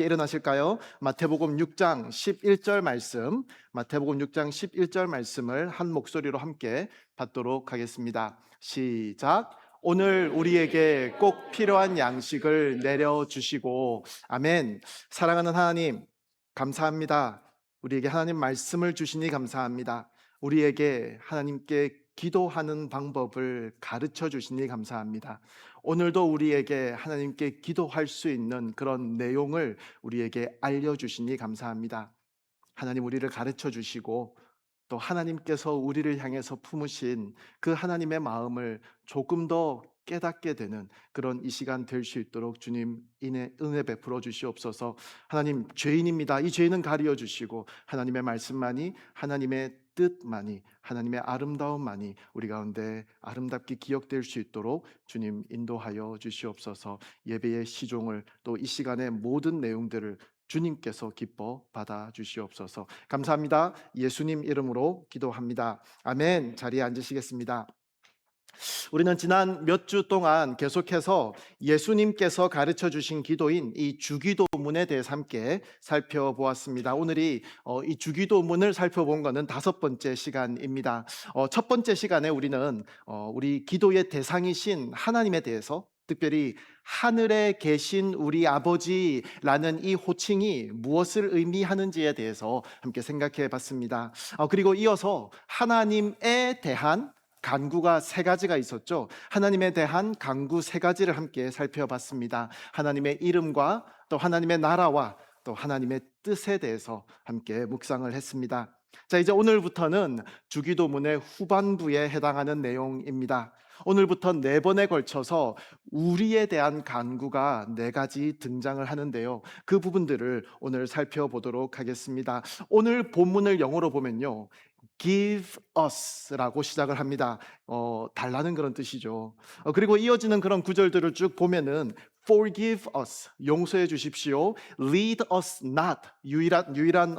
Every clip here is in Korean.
일어나실까요? 마태복음 6장 11절 말씀, 마태복음 6장 11절 말씀을 한 목소리로 함께 받도록 하겠습니다. 시작. 오늘 우리에게 꼭 필요한 양식을 내려주시고, 아멘. 사랑하는 하나님, 감사합니다. 우리에게 하나님 말씀을 주시니 감사합니다. 우리에게 하나님께 기도하는 방법을 가르쳐 주시니 감사합니다. 오늘도 우리에게 하나님께 기도할 수 있는 그런 내용을 우리에게 알려주시니 감사합니다. 하나님, 우리를 가르쳐 주시고 또 하나님께서 우리를 향해서 품으신 그 하나님의 마음을 조금 더 깨닫게 되는 그런 이 시간 될 수 있도록 주님 은혜 베풀어 주시옵소서. 하나님, 죄인입니다. 이 죄인은 가리어 주시고 하나님의 말씀만이, 하나님의 뜻만이, 하나님의 아름다움만이 우리 가운데 아름답게 기억될 수 있도록 주님 인도하여 주시옵소서. 예배의 시종을, 또 이 시간의 모든 내용들을 주님께서 기뻐 받아 주시옵소서. 감사합니다. 예수님 이름으로 기도합니다. 아멘. 자리에 앉으시겠습니다. 우리는 지난 몇 주 동안 계속해서 예수님께서 가르쳐 주신 기도인 이 주기도문에 대해서 함께 살펴보았습니다. 오늘이 이 주기도문을 살펴본 것은 5번째 시간입니다. 첫 번째 시간에 우리는 우리 기도의 대상이신 하나님에 대해서, 특별히 하늘에 계신 우리 아버지라는 이 호칭이 무엇을 의미하는지에 대해서 함께 생각해 봤습니다. 그리고 이어서 하나님에 대한 간구가 3가지가 있었죠. 하나님에 대한 간구 3가지를 함께 살펴봤습니다. 하나님의 이름과 또 하나님의 나라와 또 하나님의 뜻에 대해서 함께 묵상을 했습니다. 자, 이제 오늘부터는 주기도문의 후반부에 해당하는 내용입니다. 오늘부터 4번에 걸쳐서 우리에 대한 간구가 4가지 등장을 하는데요. 그 부분들을 오늘 살펴보도록 하겠습니다. 오늘 본문을 영어로 보면요, Give us라고 시작을 합니다. 달라는 그런 뜻이죠. 그리고 이어지는 그런 구절들을 쭉 보면은 Forgive us, 용서해 주십시오. Lead us not, 유일한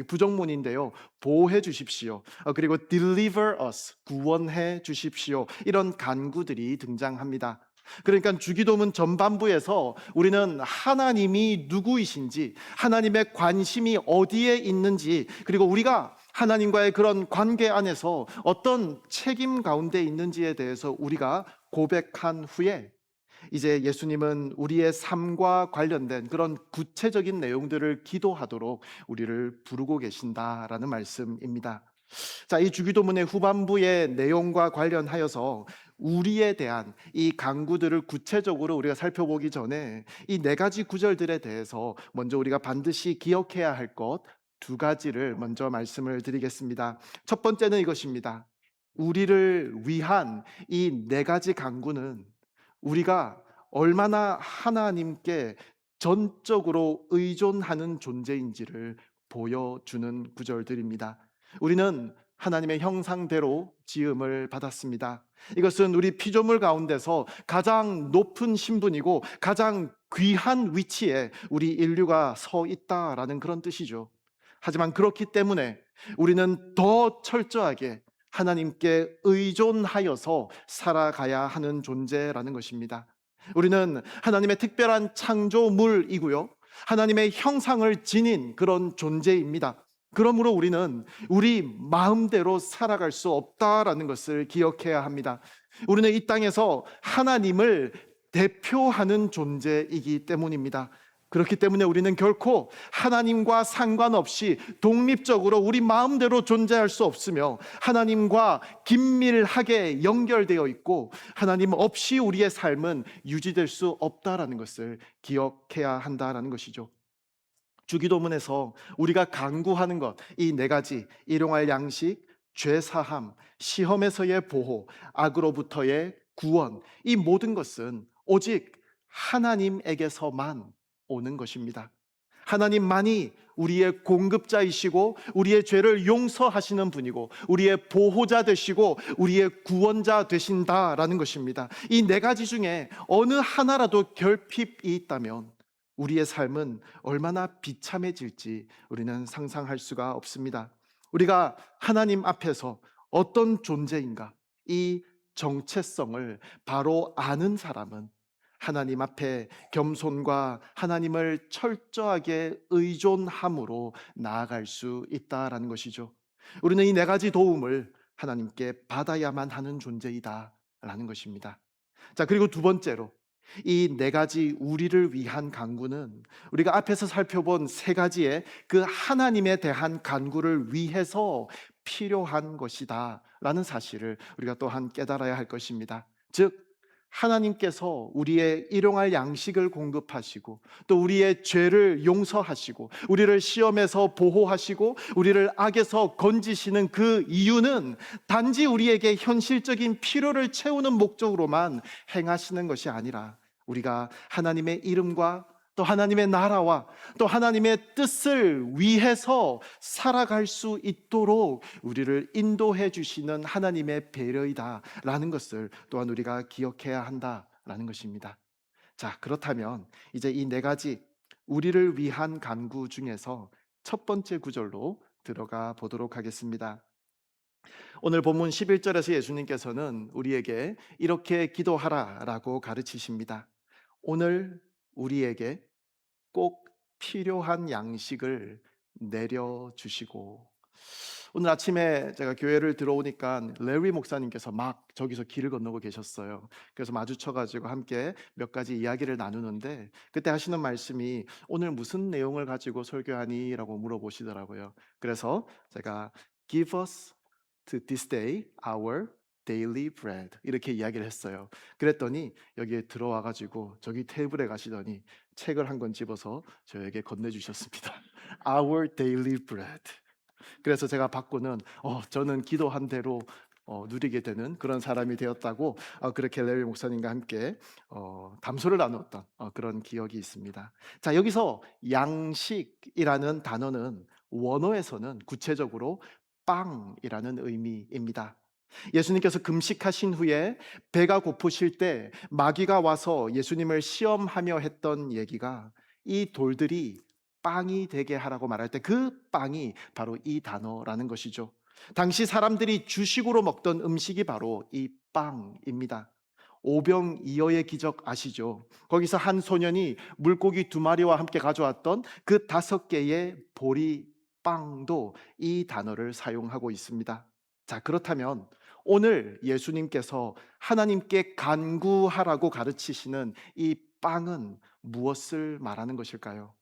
부정문인데요. 보호해 주십시오. 그리고 Deliver us, 구원해 주십시오. 이런 간구들이 등장합니다. 그러니까 주기도문 전반부에서 우리는 하나님이 누구이신지, 하나님의 관심이 어디에 있는지, 그리고 우리가 하나님과의 그런 관계 안에서 어떤 책임 가운데 있는지에 대해서 우리가 고백한 후에, 이제 예수님은 우리의 삶과 관련된 그런 구체적인 내용들을 기도하도록 우리를 부르고 계신다라는 말씀입니다. 자, 이 주기도문의 후반부의 내용과 관련하여서 우리에 대한 이 간구들을 구체적으로 우리가 살펴보기 전에 이 4가지 구절들에 대해서 먼저 우리가 반드시 기억해야 할 것 2가지를 먼저 말씀을 드리겠습니다. 첫 번째는 이것입니다. 우리를 위한 이 4가지 간구는 우리가 얼마나 하나님께 전적으로 의존하는 존재인지를 보여주는 구절들입니다. 우리는 하나님의 형상대로 지음을 받았습니다. 이것은 우리 피조물 가운데서 가장 높은 신분이고 가장 귀한 위치에 우리 인류가 서 있다라는 그런 뜻이죠. 하지만 그렇기 때문에 우리는 더 철저하게 하나님께 의존하여서 살아가야 하는 존재라는 것입니다. 우리는 하나님의 특별한 창조물이고요, 하나님의 형상을 지닌 그런 존재입니다. 그러므로 우리는 우리 마음대로 살아갈 수 없다라는 것을 기억해야 합니다. 우리는 이 땅에서 하나님을 대표하는 존재이기 때문입니다. 그렇기 때문에 우리는 결코 하나님과 상관없이 독립적으로 우리 마음대로 존재할 수 없으며, 하나님과 긴밀하게 연결되어 있고 하나님 없이 우리의 삶은 유지될 수 없다라는 것을 기억해야 한다는 것이죠. 주기도문에서 우리가 간구하는 것, 이 4가지, 일용할 양식, 죄사함, 시험에서의 보호, 악으로부터의 구원, 이 모든 것은 오직 하나님에게서만 오는 것입니다. 하나님만이 우리의 공급자이시고 우리의 죄를 용서하시는 분이고 우리의 보호자 되시고 우리의 구원자 되신다라는 것입니다. 이 4가지 중에 어느 하나라도 결핍이 있다면 우리의 삶은 얼마나 비참해질지 우리는 상상할 수가 없습니다. 우리가 하나님 앞에서 어떤 존재인가, 이 정체성을 바로 아는 사람은 하나님 앞에 겸손과 하나님을 철저하게 의존함으로 나아갈 수 있다라는 것이죠. 우리는 이 네 가지 도움을 하나님께 받아야만 하는 존재이다라는 것입니다. 자, 그리고 두 번째로 이 네 가지 우리를 위한 간구는 우리가 앞에서 살펴본 세 가지의 그 하나님에 대한 간구를 위해서 필요한 것이다 라는 사실을 우리가 또한 깨달아야 할 것입니다. 즉 하나님께서 우리의 일용할 양식을 공급하시고 또 우리의 죄를 용서하시고 우리를 시험에서 보호하시고 우리를 악에서 건지시는 그 이유는 단지 우리에게 현실적인 필요를 채우는 목적으로만 행하시는 것이 아니라 우리가 하나님의 이름과 또 하나님의 나라와 또 하나님의 뜻을 위해서 살아갈 수 있도록 우리를 인도해 주시는 하나님의 배려이다라는 것을 또한 우리가 기억해야 한다라는 것입니다. 자, 그렇다면 이제 이 네 가지 우리를 위한 간구 중에서 첫 번째 구절로 들어가 보도록 하겠습니다. 오늘 본문 11절에서 예수님께서는 우리에게 이렇게 기도하라라고 가르치십니다. 오늘 우리에게 꼭 필요한 양식을 내려주시고, 오늘 아침에 제가 교회를 들어오니까 레위 목사님께서 막 저기서 길을 건너고 계셨어요. 그래서 마주쳐가지고 함께 몇 가지 이야기를 나누는데 그때 하시는 말씀이 오늘 무슨 내용을 가지고 설교하니? 라고 물어보시더라고요. 그래서 제가 Give us to this day our daily bread 이렇게 이야기를 했어요. 그랬더니 여기에 들어와 가지고 저기 테이블에 가시더니 책을 한 권 집어서 저에게 건네주셨습니다. Our daily bread. 그래서 제가 받고는 저는 기도한 대로 누리게 되는 그런 사람이 되었다고 그렇게 레위 목사님과 함께 담소를 나누었던 그런 기억이 있습니다. 자, 여기서 양식이라는 단어는 원어에서는 구체적으로 빵이라는 의미입니다. 예수님께서 금식하신 후에 배가 고프실 때 마귀가 와서 예수님을 시험하며 했던 얘기가 이 돌들이 빵이 되게 하라고 말할 때 그 빵이 바로 이 단어라는 것이죠. 당시 사람들이 주식으로 먹던 음식이 바로 이 빵입니다. 오병이어의 기적 아시죠? 거기서 한 소년이 물고기 두 마리와 함께 가져왔던 그 5개의 보리 빵도 이 단어를 사용하고 있습니다. 자, 그렇다면 오늘 예수님께서 하나님께 간구하라고 가르치시는 이 빵은 무엇을 말하는 것일까요?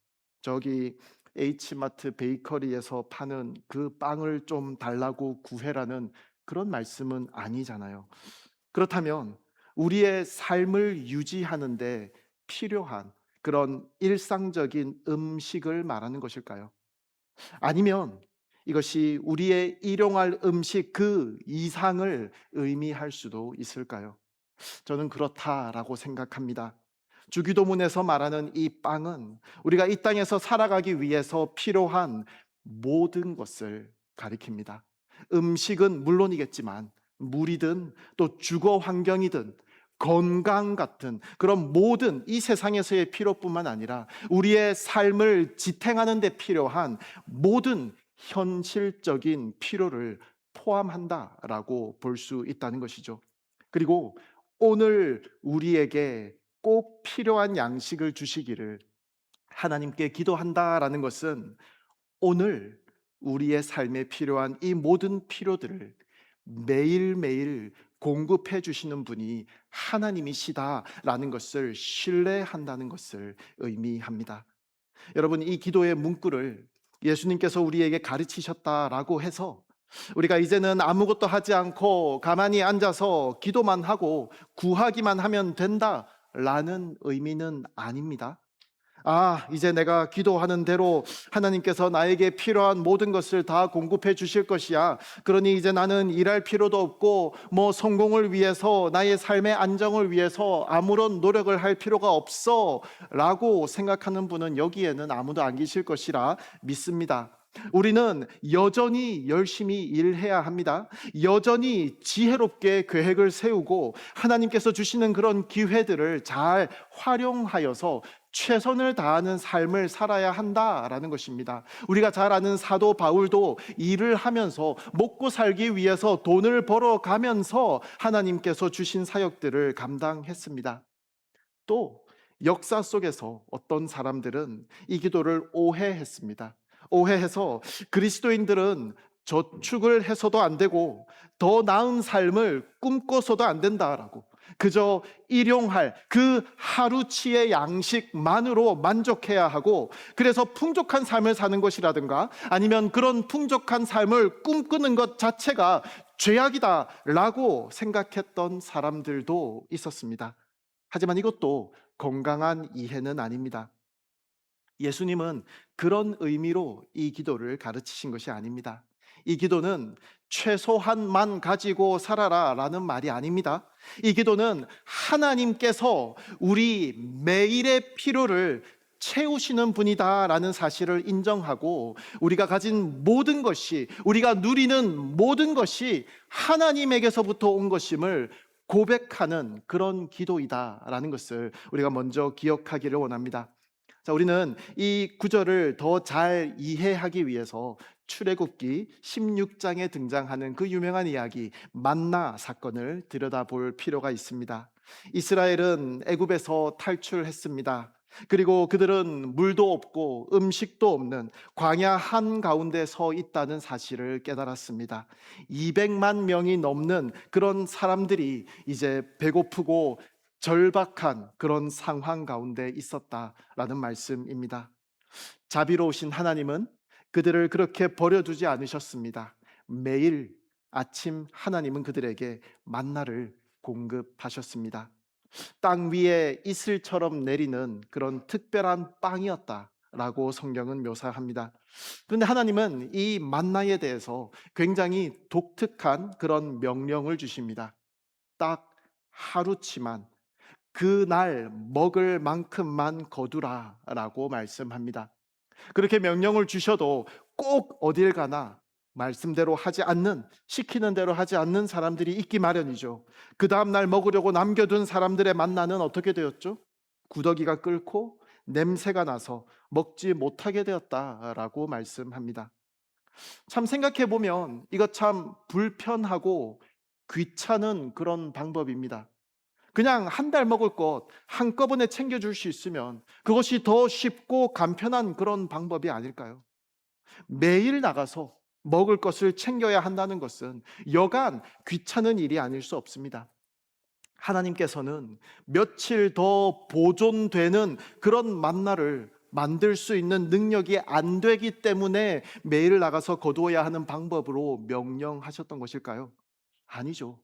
저기 H마트 베이커리에서 파는 그 빵을 좀 달라고 구해라는 그런 말씀은 아니잖아요. 그렇다면 우리의 삶을 유지하는데 필요한 그런 일상적인 음식을 말하는 것일까요? 아니면 이것이 우리의 일용할 음식 그 이상을 의미할 수도 있을까요? 저는 그렇다라고 생각합니다. 주기도문에서 말하는 이 빵은 우리가 이 땅에서 살아가기 위해서 필요한 모든 것을 가리킵니다. 음식은 물론이겠지만 물이든 또 주거 환경이든 건강 같은 그런 모든 이 세상에서의 필요뿐만 아니라 우리의 삶을 지탱하는 데 필요한 모든 현실적인 필요를 포함한다라고 볼 수 있다는 것이죠. 그리고 오늘 우리에게 꼭 필요한 양식을 주시기를 하나님께 기도한다라는 것은 오늘 우리의 삶에 필요한 이 모든 필요들을 매일매일 공급해 주시는 분이 하나님이시다라는 것을 신뢰한다는 것을 의미합니다. 여러분, 이 기도의 문구를 예수님께서 우리에게 가르치셨다라고 해서 우리가 이제는 아무것도 하지 않고 가만히 앉아서 기도만 하고 구하기만 하면 된다라는 의미는 아닙니다. 이제 내가 기도하는 대로 하나님께서 나에게 필요한 모든 것을 다 공급해 주실 것이야. 그러니 이제 나는 일할 필요도 없고 뭐 성공을 위해서 나의 삶의 안정을 위해서 아무런 노력을 할 필요가 없어 라고 생각하는 분은 여기에는 아무도 안 계실 것이라 믿습니다. 우리는 여전히 열심히 일해야 합니다. 여전히 지혜롭게 계획을 세우고 하나님께서 주시는 그런 기회들을 잘 활용하여서 최선을 다하는 삶을 살아야 한다라는 것입니다. 우리가 잘 아는 사도 바울도 일을 하면서 먹고 살기 위해서 돈을 벌어가면서 하나님께서 주신 사역들을 감당했습니다. 또 역사 속에서 어떤 사람들은 이 기도를 오해했습니다. 오해해서 그리스도인들은 저축을 해서도 안 되고 더 나은 삶을 꿈꿔서도 안 된다라고, 그저 일용할 그 하루치의 양식만으로 만족해야 하고, 그래서 풍족한 삶을 사는 것이라든가 아니면 그런 풍족한 삶을 꿈꾸는 것 자체가 죄악이다라고 생각했던 사람들도 있었습니다. 하지만 이것도 건강한 이해는 아닙니다. 예수님은 그런 의미로 이 기도를 가르치신 것이 아닙니다. 이 기도는 최소한만 가지고 살아라 라는 말이 아닙니다. 이 기도는 하나님께서 우리 매일의 필요를 채우시는 분이다 라는 사실을 인정하고, 우리가 가진 모든 것이, 우리가 누리는 모든 것이 하나님에게서부터 온 것임을 고백하는 그런 기도이다 라는 것을 우리가 먼저 기억하기를 원합니다. 자, 우리는 이 구절을 더 잘 이해하기 위해서 출애굽기 16장에 등장하는 그 유명한 이야기 만나 사건을 들여다볼 필요가 있습니다. 이스라엘은 애굽에서 탈출했습니다. 그리고 그들은 물도 없고 음식도 없는 광야 한가운데 서 있다는 사실을 깨달았습니다. 200만 명이 넘는 그런 사람들이 이제 배고프고 절박한 그런 상황 가운데 있었다라는 말씀입니다. 자비로우신 하나님은 그들을 그렇게 버려두지 않으셨습니다. 매일 아침 하나님은 그들에게 만나를 공급하셨습니다. 땅 위에 이슬처럼 내리는 그런 특별한 빵이었다라고 성경은 묘사합니다. 그런데 하나님은 이 만나에 대해서 굉장히 독특한 그런 명령을 주십니다. 딱 하루치만 그날 먹을 만큼만 거두라 라고 말씀합니다. 그렇게 명령을 주셔도 꼭 어딜 가나 말씀대로 하지 않는, 시키는 대로 하지 않는 사람들이 있기 마련이죠. 그 다음날 먹으려고 남겨둔 사람들의 만나는 어떻게 되었죠? 구더기가 끓고 냄새가 나서 먹지 못하게 되었다라고 말씀합니다. 참 생각해 보면 이거 참 불편하고 귀찮은 그런 방법입니다. 그냥 한 달 먹을 것 한꺼번에 챙겨줄 수 있으면 그것이 더 쉽고 간편한 그런 방법이 아닐까요? 매일 나가서 먹을 것을 챙겨야 한다는 것은 여간 귀찮은 일이 아닐 수 없습니다. 하나님께서는 며칠 더 보존되는 그런 만나를 만들 수 있는 능력이 안 되기 때문에 매일 나가서 거두어야 하는 방법으로 명령하셨던 것일까요? 아니죠.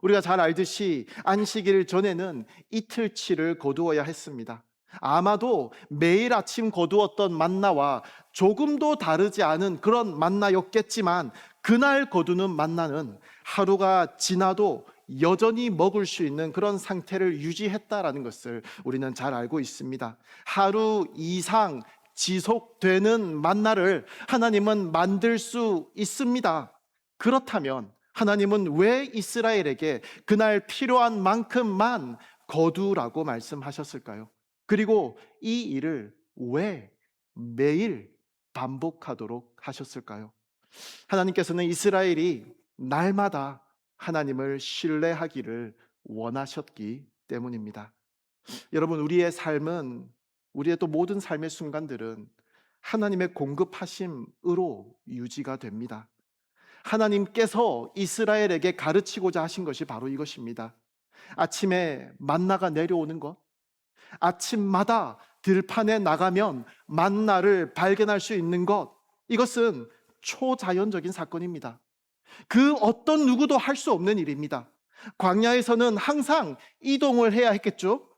우리가 잘 알듯이 안식일 전에는 이틀치를 거두어야 했습니다. 아마도 매일 아침 거두었던 만나와 조금도 다르지 않은 그런 만나였겠지만, 그날 거두는 만나는 하루가 지나도 여전히 먹을 수 있는 그런 상태를 유지했다라는 것을 우리는 잘 알고 있습니다. 하루 이상 지속되는 만나를 하나님은 만들 수 있습니다. 그렇다면 하나님은 왜 이스라엘에게 그날 필요한 만큼만 거두라고 말씀하셨을까요? 그리고 이 일을 왜 매일 반복하도록 하셨을까요? 하나님께서는 이스라엘이 날마다 하나님을 신뢰하기를 원하셨기 때문입니다. 여러분, 우리의 삶은, 우리의 또 모든 삶의 순간들은 하나님의 공급하심으로 유지가 됩니다. 하나님께서 이스라엘에게 가르치고자 하신 것이 바로 이것입니다. 아침에 만나가 내려오는 것, 아침마다 들판에 나가면 만나를 발견할 수 있는 것, 이것은 초자연적인 사건입니다. 그 어떤 누구도 할 수 없는 일입니다. 광야에서는 항상 이동을 해야 했겠죠.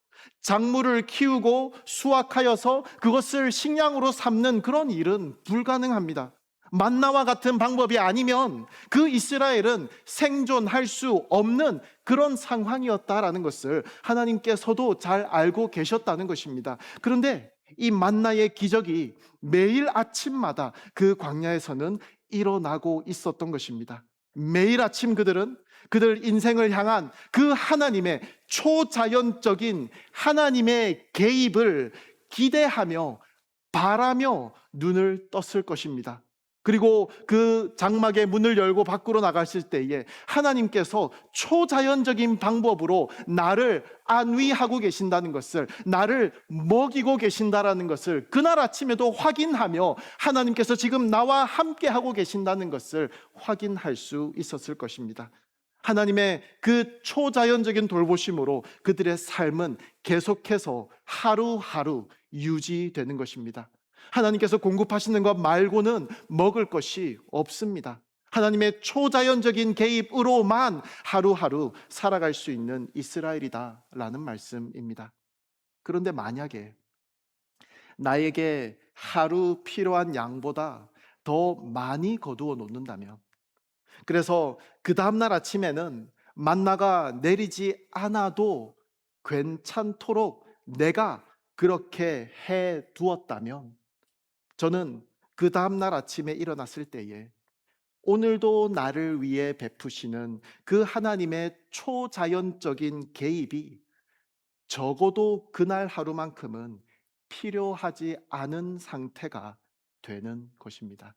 작물을 키우고 수확하여서 그것을 식량으로 삼는 그런 일은 불가능합니다. 만나와 같은 방법이 아니면 그 이스라엘은 생존할 수 없는 그런 상황이었다라는 것을 하나님께서도 잘 알고 계셨다는 것입니다. 그런데 이 만나의 기적이 매일 아침마다 그 광야에서는 일어나고 있었던 것입니다. 매일 아침 그들은 그들 인생을 향한 그 하나님의 초자연적인 하나님의 개입을 기대하며 바라며 눈을 떴을 것입니다. 그리고 그 장막의 문을 열고 밖으로 나갔을 때에 하나님께서 초자연적인 방법으로 나를 안위하고 계신다는 것을, 나를 먹이고 계신다라는 것을 그날 아침에도 확인하며 하나님께서 지금 나와 함께 하고 계신다는 것을 확인할 수 있었을 것입니다. 하나님의 그 초자연적인 돌보심으로 그들의 삶은 계속해서 하루하루 유지되는 것입니다. 하나님께서 공급하시는 것 말고는 먹을 것이 없습니다. 하나님의 초자연적인 개입으로만 하루하루 살아갈 수 있는 이스라엘이다라는 말씀입니다. 그런데 만약에 나에게 하루 필요한 양보다 더 많이 거두어 놓는다면, 그래서 그 다음날 아침에는 만나가 내리지 않아도 괜찮도록 내가 그렇게 해 두었다면, 저는 그 다음날 아침에 일어났을 때에 오늘도 나를 위해 베푸시는 그 하나님의 초자연적인 개입이 적어도 그날 하루만큼은 필요하지 않은 상태가 되는 것입니다.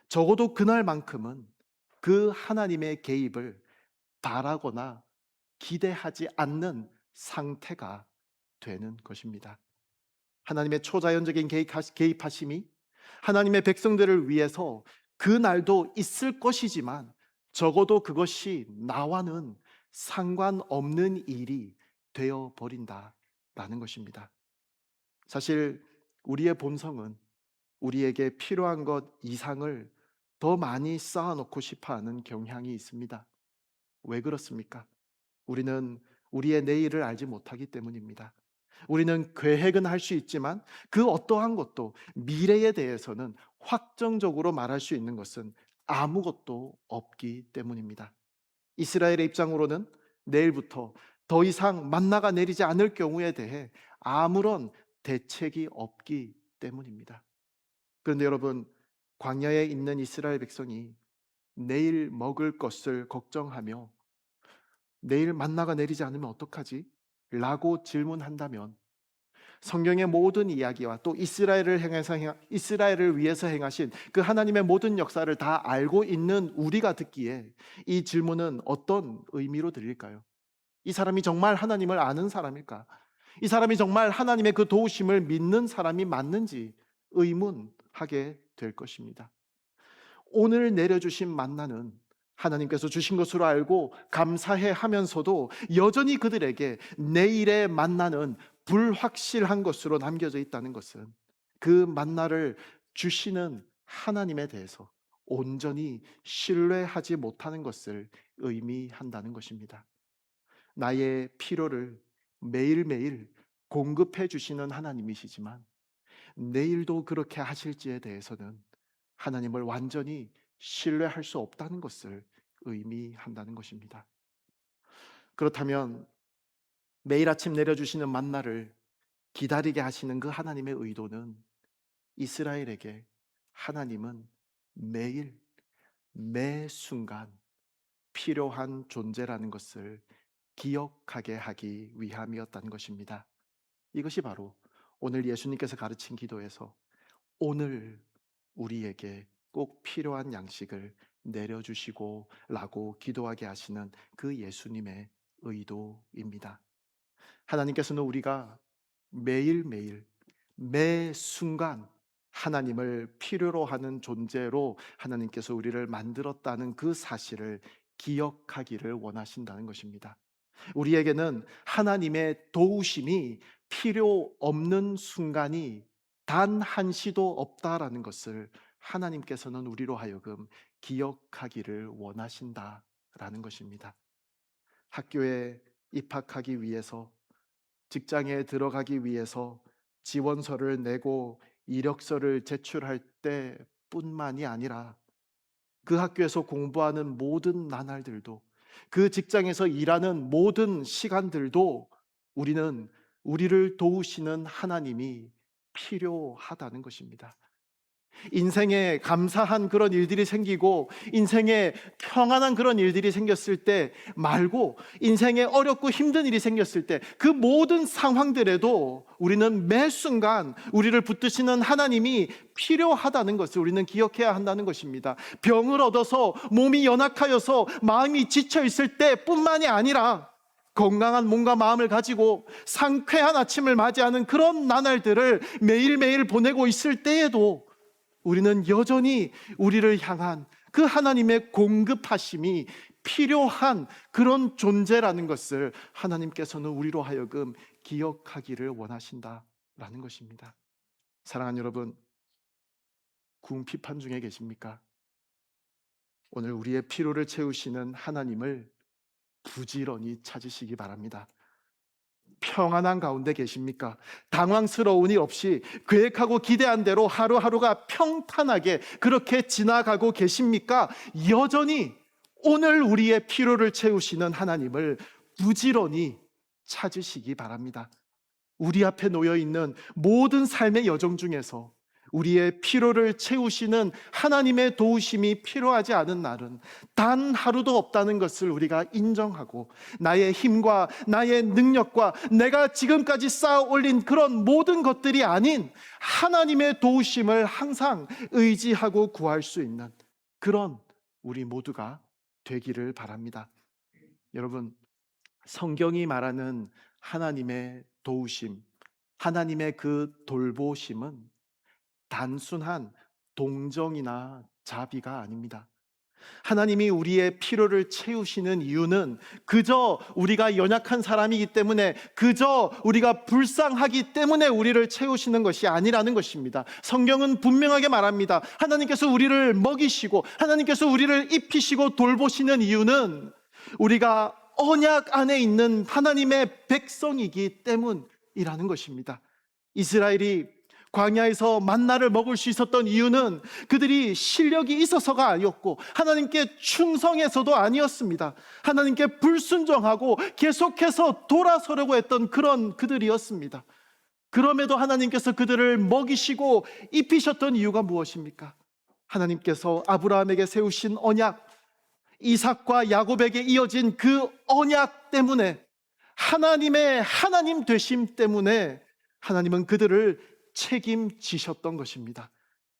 적어도 그날만큼은 그 하나님의 개입을 바라거나 기대하지 않는 상태가 되는 것입니다. 하나님의 초자연적인 개입하심이 하나님의 백성들을 위해서 그 날도 있을 것이지만 적어도 그것이 나와는 상관없는 일이 되어 버린다라는 것입니다. 사실 우리의 본성은 우리에게 필요한 것 이상을 더 많이 쌓아놓고 싶어 하는 경향이 있습니다. 왜 그렇습니까? 우리는 우리의 내일을 알지 못하기 때문입니다. 우리는 계획은 할 수 있지만 그 어떠한 것도, 미래에 대해서는 확정적으로 말할 수 있는 것은 아무것도 없기 때문입니다. 이스라엘의 입장으로는 내일부터 더 이상 만나가 내리지 않을 경우에 대해 아무런 대책이 없기 때문입니다. 그런데 여러분, 광야에 있는 이스라엘 백성이 내일 먹을 것을 걱정하며 내일 만나가 내리지 않으면 어떡하지? 라고 질문한다면, 성경의 모든 이야기와 또 이스라엘을 위해서 행하신 그 하나님의 모든 역사를 다 알고 있는 우리가 듣기에 이 질문은 어떤 의미로 들릴까요? 이 사람이 정말 하나님을 아는 사람일까? 이 사람이 정말 하나님의 그 도우심을 믿는 사람이 맞는지 의문하게 될 것입니다. 오늘 내려주신 만나는 하나님께서 주신 것으로 알고 감사해 하면서도 여전히 그들에게 내일의 만나는 불확실한 것으로 남겨져 있다는 것은 그 만나를 주시는 하나님에 대해서 온전히 신뢰하지 못하는 것을 의미한다는 것입니다. 나의 필요를 매일매일 공급해 주시는 하나님이시지만 내일도 그렇게 하실지에 대해서는 하나님을 완전히 신뢰할 수 없다는 것을 의미한다는 것입니다. 그렇다면 매일 아침 내려주시는 만나를 기다리게 하시는 그 하나님의 의도는 이스라엘에게 하나님은 매일 매 순간 필요한 존재라는 것을 기억하게 하기 위함이었다는 것입니다. 이것이 바로 오늘 예수님께서 가르친 기도에서 오늘 우리에게 꼭 필요한 양식을 내려주시고 라고 기도하게 하시는 그 예수님의 의도입니다. 하나님께서는 우리가 매일매일 매 순간 하나님을 필요로 하는 존재로 하나님께서 우리를 만들었다는 그 사실을 기억하기를 원하신다는 것입니다. 우리에게는 하나님의 도우심이 필요 없는 순간이 단 한시도 없다라는 것을 하나님께서는 우리로 하여금 기억하기를 원하신다라는 것입니다. 학교에 입학하기 위해서, 직장에 들어가기 위해서 지원서를 내고 이력서를 제출할 때뿐만이 아니라 그 학교에서 공부하는 모든 나날들도, 그 직장에서 일하는 모든 시간들도 우리는 우리를 도우시는 하나님이 필요하다는 것입니다. 인생에 감사한 그런 일들이 생기고 인생에 평안한 그런 일들이 생겼을 때 말고, 인생에 어렵고 힘든 일이 생겼을 때 그 모든 상황들에도 우리는 매 순간 우리를 붙드시는 하나님이 필요하다는 것을 우리는 기억해야 한다는 것입니다. 병을 얻어서 몸이 연약하여서 마음이 지쳐 있을 때뿐만이 아니라 건강한 몸과 마음을 가지고 상쾌한 아침을 맞이하는 그런 나날들을 매일매일 보내고 있을 때에도 우리는 여전히 우리를 향한 그 하나님의 공급하심이 필요한 그런 존재라는 것을 하나님께서는 우리로 하여금 기억하기를 원하신다라는 것입니다. 사랑하는 여러분, 궁핍한 중에 계십니까? 오늘 우리의 필요를 채우시는 하나님을 부지런히 찾으시기 바랍니다. 평안한 가운데 계십니까? 당황스러운 일 없이 계획하고 기대한 대로 하루하루가 평탄하게 그렇게 지나가고 계십니까? 여전히 오늘 우리의 필요를 채우시는 하나님을 부지런히 찾으시기 바랍니다. 우리 앞에 놓여 있는 모든 삶의 여정 중에서 우리의 필요를 채우시는 하나님의 도우심이 필요하지 않은 날은 단 하루도 없다는 것을 우리가 인정하고, 나의 힘과 나의 능력과 내가 지금까지 쌓아 올린 그런 모든 것들이 아닌 하나님의 도우심을 항상 의지하고 구할 수 있는 그런 우리 모두가 되기를 바랍니다. 여러분, 성경이 말하는 하나님의 도우심, 하나님의 그 돌보심은 단순한 동정이나 자비가 아닙니다. 하나님이 우리의 필요를 채우시는 이유는 그저 우리가 연약한 사람이기 때문에, 그저 우리가 불쌍하기 때문에 우리를 채우시는 것이 아니라는 것입니다. 성경은 분명하게 말합니다. 하나님께서 우리를 먹이시고 하나님께서 우리를 입히시고 돌보시는 이유는 우리가 언약 안에 있는 하나님의 백성이기 때문이라는 것입니다. 이스라엘이 광야에서 만나를 먹을 수 있었던 이유는 그들이 실력이 있어서가 아니었고 하나님께 충성해서도 아니었습니다. 하나님께 불순종하고 계속해서 돌아서려고 했던 그런 그들이었습니다. 그럼에도 하나님께서 그들을 먹이시고 입히셨던 이유가 무엇입니까? 하나님께서 아브라함에게 세우신 언약, 이삭과 야곱에게 이어진 그 언약 때문에, 하나님의 하나님 되심 때문에 하나님은 그들을 책임지셨던 것입니다.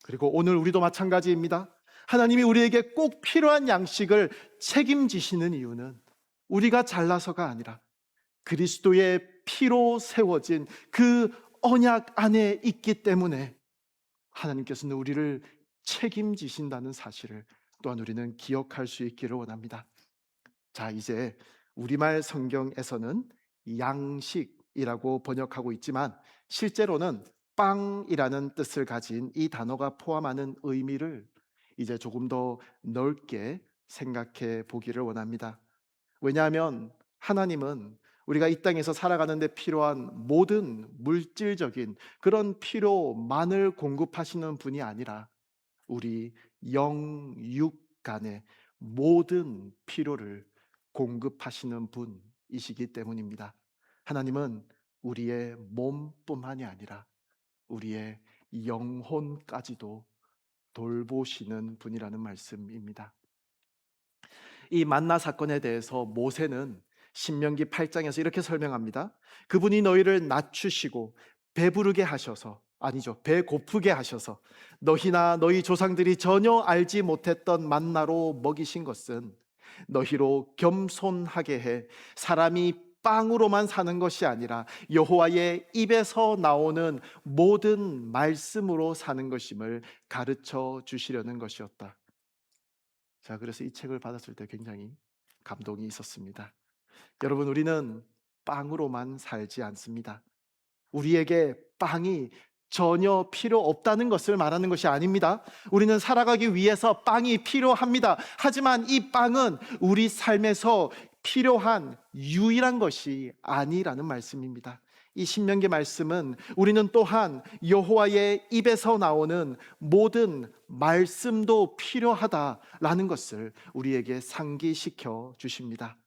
그리고 오늘 우리도 마찬가지입니다. 하나님이 우리에게 꼭 필요한 양식을 책임지시는 이유는 우리가 잘나서가 아니라 그리스도의 피로 세워진 그 언약 안에 있기 때문에 하나님께서는 우리를 책임지신다는 사실을 또한 우리는 기억할 수 있기를 원합니다. 자, 이제 우리말 성경에서는 양식이라고 번역하고 있지만 실제로는 빵이라는 뜻을 가진 이 단어가 포함하는 의미를 이제 조금 더 넓게 생각해 보기를 원합니다. 왜냐하면 하나님은 우리가 이 땅에서 살아가는 데 필요한 모든 물질적인 그런 필요만을 공급하시는 분이 아니라 우리 영육 간의 모든 필요를 공급하시는 분이시기 때문입니다. 하나님은 우리의 몸뿐만이 아니라 우리의 영혼까지도 돌보시는 분이라는 말씀입니다. 이 만나 사건에 대해서 모세는 신명기 8장에서 이렇게 설명합니다. 그분이 너희를 낮추시고 배부르게 하셔서, 아니죠, 배고프게 하셔서 너희나 너희 조상들이 전혀 알지 못했던 만나로 먹이신 것은 너희로 겸손하게 해 사람이 빵으로만 사는 것이 아니라 여호와의 입에서 나오는 모든 말씀으로 사는 것임을 가르쳐 주시려는 것이었다. 자, 그래서 이 책을 받았을 때 굉장히 감동이 있었습니다. 여러분, 우리는 빵으로만 살지 않습니다. 우리에게 빵이 전혀 필요 없다는 것을 말하는 것이 아닙니다. 우리는 살아가기 위해서 빵이 필요합니다. 하지만 이 빵은 우리 삶에서 필요한 유일한 것이 아니라는 말씀입니다. 이 신명기 말씀은 우리는 또한 여호와의 입에서 나오는 모든 말씀도 필요하다라는 것을 우리에게 상기시켜 주십니다.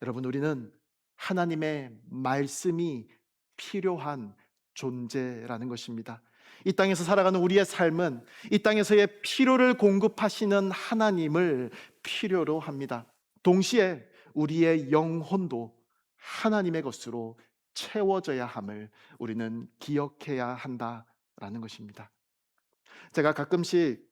여러분, 우리는 하나님의 말씀이 필요한 존재라는 것입니다. 이 땅에서 살아가는 우리의 삶은 이 땅에서의 필요를 공급하시는 하나님을 필요로 합니다. 동시에 우리의 영혼도 하나님의 것으로 채워져야 함을 우리는 기억해야 한다라는 것입니다. 제가 가끔씩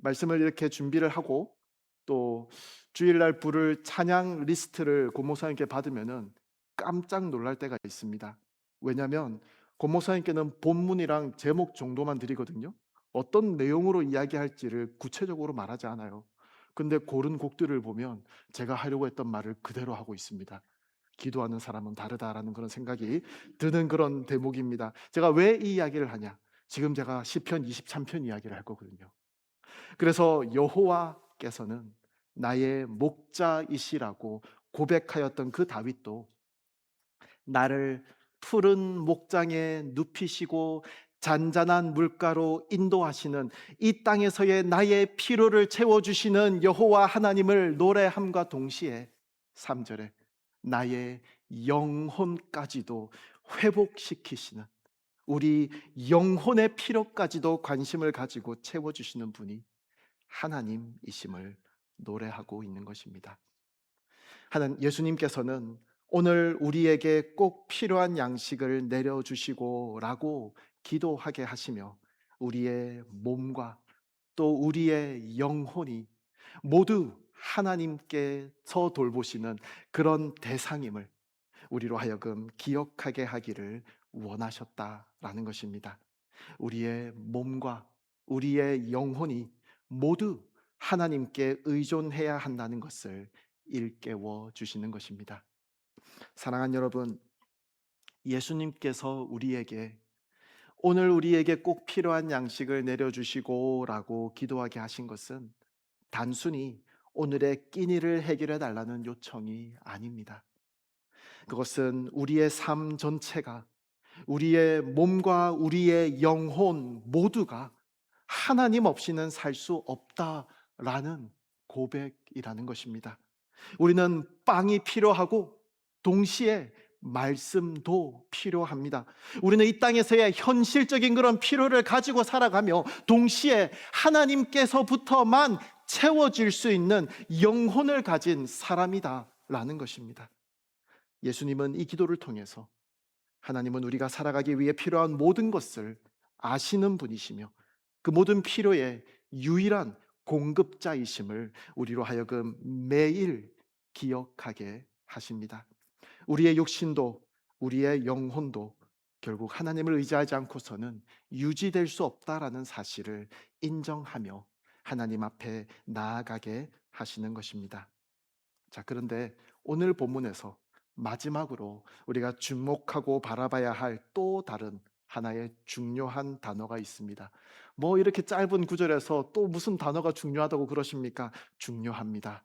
말씀을 이렇게 준비를 하고 또 주일날 부를 찬양 리스트를 고목사님께 받으면은 깜짝 놀랄 때가 있습니다. 왜냐하면 고목사님께는 본문이랑 제목 정도만 드리거든요. 어떤 내용으로 이야기할지를 구체적으로 말하지 않아요. 근데 고른 곡들을 보면 제가 하려고 했던 말을 그대로 하고 있습니다. 기도하는 사람은 다르다라는 그런 생각이 드는 그런 대목입니다. 제가 왜 이 이야기를 하냐? 지금 제가 시편 23편 이야기를 할 거거든요. 그래서 여호와께서는 나의 목자이시라고 고백하였던 그 다윗도 나를 푸른 목장에 눕히시고 잔잔한 물가로 인도하시는 이 땅에서의 나의 필요를 채워주시는 여호와 하나님을 노래함과 동시에 3절에 나의 영혼까지도 회복시키시는, 우리 영혼의 필요까지도 관심을 가지고 채워주시는 분이 하나님이심을 노래하고 있는 것입니다. 예수님께서는 오늘 우리에게 꼭 필요한 양식을 내려주시고 라고 기도하게 하시며 우리의 몸과 또 우리의 영혼이 모두 하나님께서 돌보시는 그런 대상임을 우리로 하여금 기억하게 하기를 원하셨다라는 것입니다. 우리의 몸과 우리의 영혼이 모두 하나님께 의존해야 한다는 것을 일깨워 주시는 것입니다. 사랑하는 여러분, 예수님께서 오늘 우리에게 꼭 필요한 양식을 내려주시고 라고 기도하게 하신 것은 단순히 오늘의 끼니를 해결해 달라는 요청이 아닙니다. 그것은 우리의 삶 전체가, 우리의 몸과 우리의 영혼 모두가 하나님 없이는 살 수 없다라는 고백이라는 것입니다. 우리는 빵이 필요하고 동시에 말씀도 필요합니다. 우리는 이 땅에서의 현실적인 그런 필요를 가지고 살아가며 동시에 하나님께서부터만 채워질 수 있는 영혼을 가진 사람이다라는 것입니다. 예수님은 이 기도를 통해서 하나님은 우리가 살아가기 위해 필요한 모든 것을 아시는 분이시며 그 모든 필요의 유일한 공급자이심을 우리로 하여금 매일 기억하게 하십니다. 우리의 육신도 우리의 영혼도 결국 하나님을 의지하지 않고서는 유지될 수 없다라는 사실을 인정하며 하나님 앞에 나아가게 하시는 것입니다. 자, 그런데 오늘 본문에서 마지막으로 우리가 주목하고 바라봐야 할 또 다른 하나의 중요한 단어가 있습니다. 뭐 이렇게 짧은 구절에서 또 무슨 단어가 중요하다고 그러십니까? 중요합니다.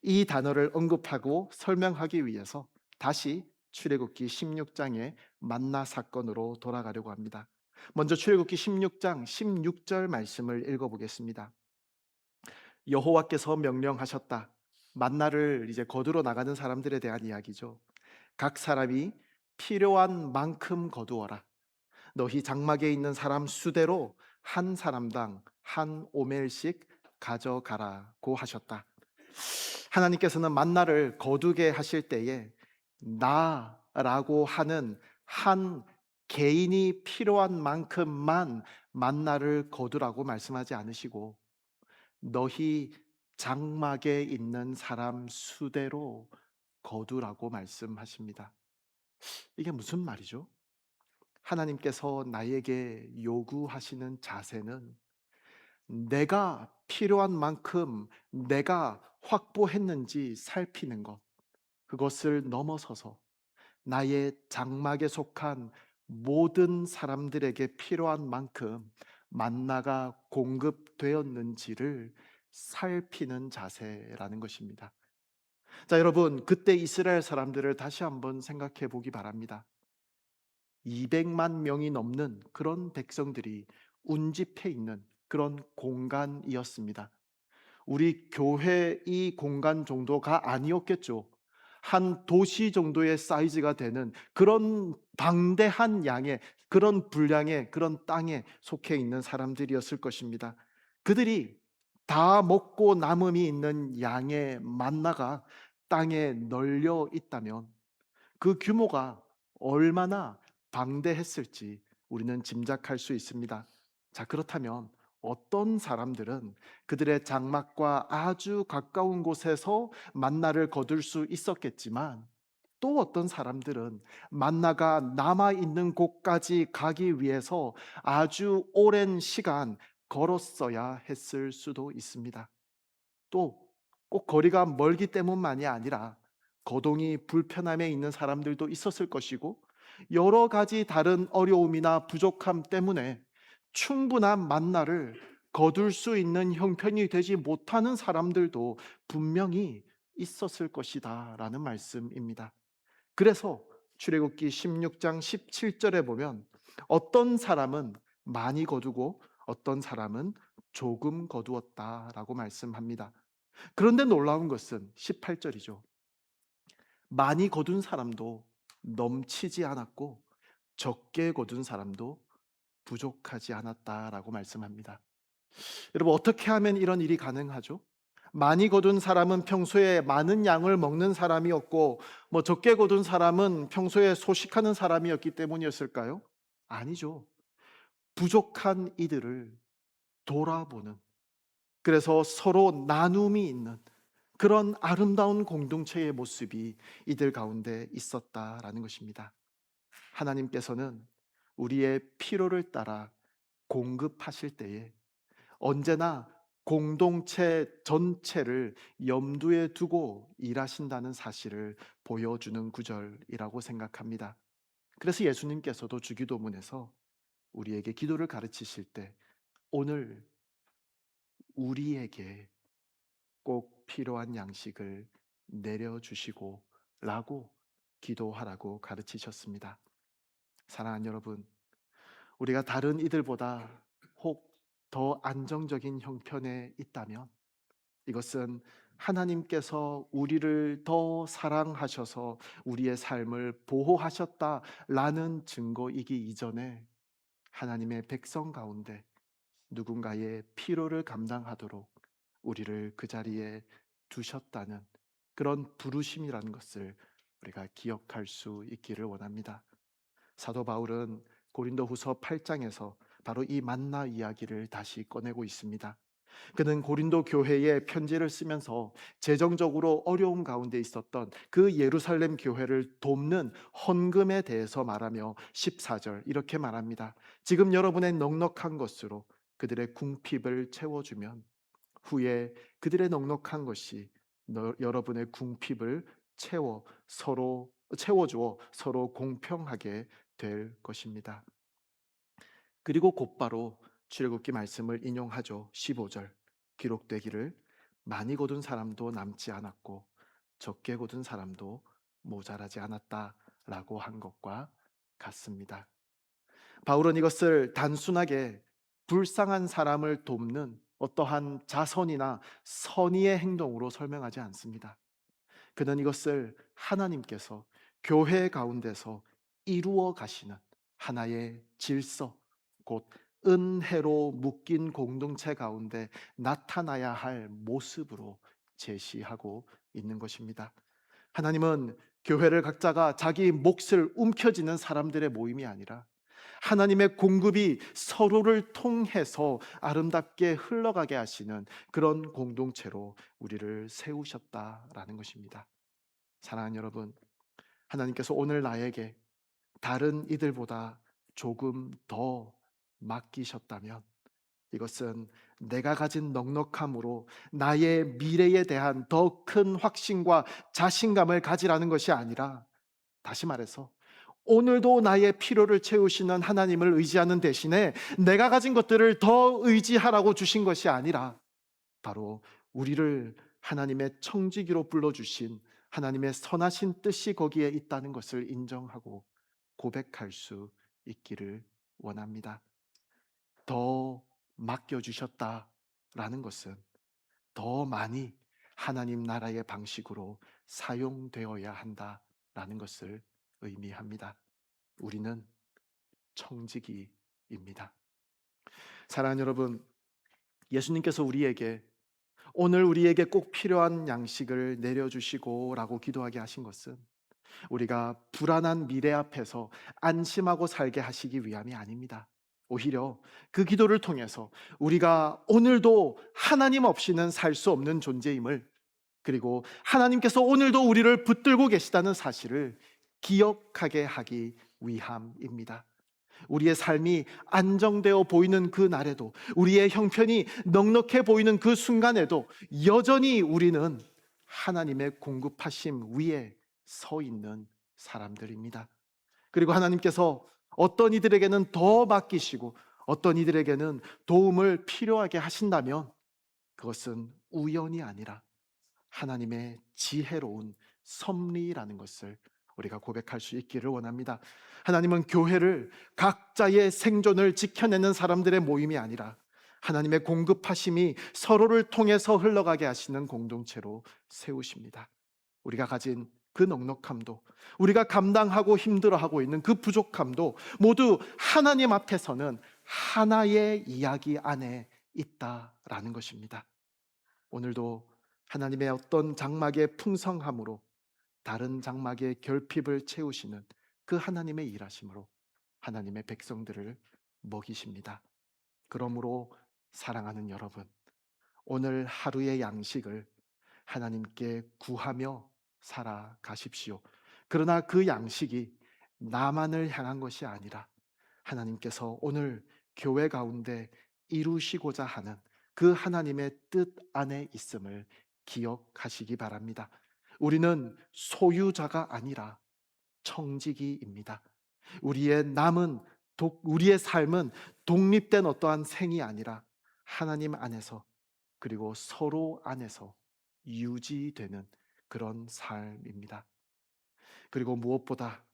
이 단어를 언급하고 설명하기 위해서 다시 출애굽기 16장의 만나 사건으로 돌아가려고 합니다. 먼저 출애굽기 16장 16절 말씀을 읽어보겠습니다. 여호와께서 명령하셨다. 만나를 이제 거두러 나가는 사람들에 대한 이야기죠. 각 사람이 필요한 만큼 거두어라. 너희 장막에 있는 사람 수대로 한 사람당 한 오멜씩 가져가라고 하셨다. 하나님께서는 만나를 거두게 하실 때에 나라고 하는 한 개인이 필요한 만큼만 만나를 거두라고 말씀하지 않으시고 너희 장막에 있는 사람 수대로 거두라고 말씀하십니다. 이게 무슨 말이죠? 하나님께서 나에게 요구하시는 자세는 내가 필요한 만큼 내가 확보했는지 살피는 것, 그것을 넘어서서 나의 장막에 속한 모든 사람들에게 필요한 만큼 만나가 공급되었는지를 살피는 자세라는 것입니다. 자, 여러분, 그때 이스라엘 사람들을 다시 한번 생각해 보기 바랍니다. 200만 명이 넘는 그런 백성들이 운집해 있는 그런 공간이었습니다. 우리 교회 이 공간 정도가 아니었겠죠. 한 도시 정도의 사이즈가 되는 그런 방대한 양의 그런 분량의 그런 땅에 속해 있는 사람들이었을 것입니다. 그들이 다 먹고 남음이 있는 양의 만나가 땅에 널려 있다면 그 규모가 얼마나 방대했을지 우리는 짐작할 수 있습니다. 자, 그렇다면 어떤 사람들은 그들의 장막과 아주 가까운 곳에서 만나를 거둘 수 있었겠지만, 또 어떤 사람들은 만나가 남아 있는 곳까지 가기 위해서 아주 오랜 시간 걸었어야 했을 수도 있습니다. 또 꼭 거리가 멀기 때문만이 아니라 거동이 불편함에 있는 사람들도 있었을 것이고, 여러 가지 다른 어려움이나 부족함 때문에 충분한 만나를 거둘 수 있는 형편이 되지 못하는 사람들도 분명히 있었을 것이다 라는 말씀입니다. 그래서 출애굽기 16장 17절에 보면 어떤 사람은 많이 거두고 어떤 사람은 조금 거두었다라고 말씀합니다. 그런데 놀라운 것은 18절이죠. 많이 거둔 사람도 넘치지 않았고 적게 거둔 사람도 부족하지 않았다라고 말씀합니다. 여러분, 어떻게 하면 이런 일이 가능하죠? 많이 거둔 사람은 평소에 많은 양을 먹는 사람이었고, 적게 거둔 사람은 평소에 소식하는 사람이었기 때문이었을까요? 아니죠. 부족한 이들을 돌아보는, 그래서 서로 나눔이 있는 그런 아름다운 공동체의 모습이 이들 가운데 있었다라는 것입니다. 하나님께서는 우리의 필요를 따라 공급하실 때에 언제나 공동체 전체를 염두에 두고 일하신다는 사실을 보여주는 구절이라고 생각합니다. 그래서 예수님께서도 주기도문에서 우리에게 기도를 가르치실 때 오늘 우리에게 꼭 필요한 양식을 내려주시고 라고 기도하라고 가르치셨습니다. 사랑하는 여러분, 우리가 다른 이들보다 혹 더 안정적인 형편에 있다면 이것은 하나님께서 우리를 더 사랑하셔서 우리의 삶을 보호하셨다라는 증거이기 이전에 하나님의 백성 가운데 누군가의 필요를 감당하도록 우리를 그 자리에 두셨다는 그런 부르심이라는 것을 우리가 기억할 수 있기를 원합니다. 사도 바울은 고린도후서 8장에서 바로 이 만나 이야기를 다시 꺼내고 있습니다. 그는 고린도 교회에 편지를 쓰면서 재정적으로 어려움 가운데 있었던 그 예루살렘 교회를 돕는 헌금에 대해서 말하며 14절 이렇게 말합니다. 지금 여러분의 넉넉한 것으로 그들의 궁핍을 채워주면 후에 그들의 넉넉한 것이 여러분의 궁핍을 채워주어 서로 공평하게 될 것입니다. 그리고 곧바로 출애굽기 말씀을 인용하죠. 15절 기록되기를 많이 거둔 사람도 남지 않았고 적게 거둔 사람도 모자라지 않았다라고 한 것과 같습니다. 바울은 이것을 단순하게 불쌍한 사람을 돕는 어떠한 자선이나 선의의 행동으로 설명하지 않습니다. 그는 이것을 하나님께서 교회 가운데서 이루어 가시는 하나의 질서, 곧 은혜로 묶인 공동체 가운데 나타나야 할 모습으로 제시하고 있는 것입니다. 하나님은 교회를 각자가 자기 몫을 움켜쥐는 사람들의 모임이 아니라 하나님의 공급이 서로를 통해서 아름답게 흘러가게 하시는 그런 공동체로 우리를 세우셨다라는 것입니다. 사랑하는 여러분, 하나님께서 오늘 나에게 다른 이들보다 조금 더 맡기셨다면 이것은 내가 가진 넉넉함으로 나의 미래에 대한 더 큰 확신과 자신감을 가지라는 것이 아니라, 다시 말해서 오늘도 나의 필요를 채우시는 하나님을 의지하는 대신에 내가 가진 것들을 더 의지하라고 주신 것이 아니라 바로 우리를 하나님의 청지기로 불러주신 하나님의 선하신 뜻이 거기에 있다는 것을 인정하고 고백할 수 있기를 원합니다. 더 맡겨주셨다라는 것은 더 많이 하나님 나라의 방식으로 사용되어야 한다라는 것을 의미합니다. 우리는 청지기입니다. 사랑하는 여러분, 예수님께서 오늘 우리에게 꼭 필요한 양식을 내려주시고라고 기도하게 하신 것은 우리가 불안한 미래 앞에서 안심하고 살게 하시기 위함이 아닙니다. 오히려 그 기도를 통해서 우리가 오늘도 하나님 없이는 살 수 없는 존재임을, 그리고 하나님께서 오늘도 우리를 붙들고 계시다는 사실을 기억하게 하기 위함입니다. 우리의 삶이 안정되어 보이는 그 날에도, 우리의 형편이 넉넉해 보이는 그 순간에도 여전히 우리는 하나님의 공급하심 위에 서 있는 사람들입니다. 그리고 하나님께서 어떤 이들에게는 더 맡기시고 어떤 이들에게는 도움을 필요하게 하신다면 그것은 우연이 아니라 하나님의 지혜로운 섭리라는 것을 우리가 고백할 수 있기를 원합니다. 하나님은 교회를 각자의 생존을 지켜내는 사람들의 모임이 아니라 하나님의 공급하심이 서로를 통해서 흘러가게 하시는 공동체로 세우십니다. 우리가 가진 그 넉넉함도, 우리가 감당하고 힘들어하고 있는 그 부족함도 모두 하나님 앞에서는 하나의 이야기 안에 있다라는 것입니다. 오늘도 하나님의 어떤 장막의 풍성함으로 다른 장막의 결핍을 채우시는 그 하나님의 일하심으로 하나님의 백성들을 먹이십니다. 그러므로 사랑하는 여러분, 오늘 하루의 양식을 하나님께 구하며 살아가십시오. 그러나 그 양식이 나만을 향한 것이 아니라 하나님께서 오늘 교회 가운데 이루시고자 하는 그 하나님의 뜻 안에 있음을 기억하시기 바랍니다. 우리는 소유자가 아니라 청지기입니다. 우리의 삶은 독립된 어떠한 생이 아니라 하나님 안에서, 그리고 서로 안에서 유지되는 그런 삶입니다. 그리고 무엇보다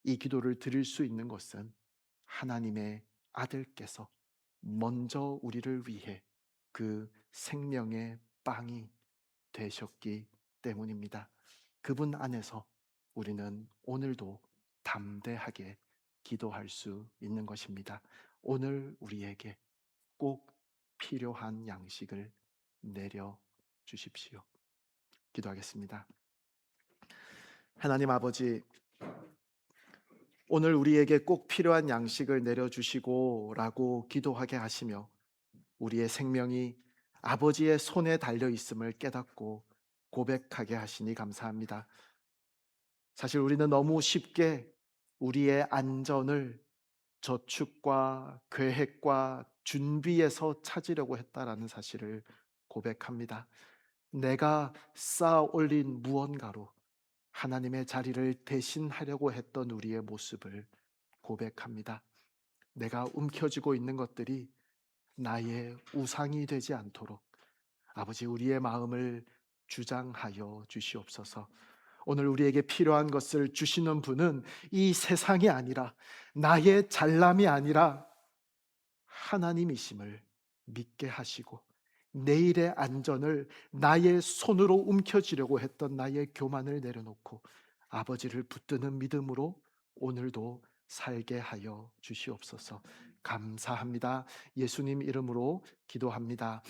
이 기도를 드릴 수 있는 것은 하나님의 아들께서 먼저 우리를 위해 그 생명의 빵이 되셨기 때문입니다. 그분 안에서 우리는 오늘도 담대하게 기도할 수 있는 것입니다. 오늘 우리에게 꼭 필요한 양식을 내려 주십시오. 기도하겠습니다. 하나님 아버지, 오늘 우리에게 꼭 필요한 양식을 내려주시고 라고 기도하게 하시며 우리의 생명이 아버지의 손에 달려 있음을 깨닫고 고백하게 하시니 감사합니다. 사실 우리는 너무 쉽게 우리의 안전을 저축과 계획과 준비에서 찾으려고 했다라는 사실을 고백합니다. 내가 쌓아 올린 무언가로 하나님의 자리를 대신하려고 했던 우리의 모습을 고백합니다. 내가 움켜쥐고 있는 것들이 나의 우상이 되지 않도록 아버지, 우리의 마음을 주장하여 주시옵소서. 오늘 우리에게 필요한 것을 주시는 분은 이 세상이 아니라, 나의 잘남이 아니라 하나님이심을 믿게 하시고, 내일의 안전을 나의 손으로 움켜쥐려고 했던 나의 교만을 내려놓고 아버지를 붙드는 믿음으로 오늘도 살게 하여 주시옵소서. 감사합니다. 예수님 이름으로 기도합니다.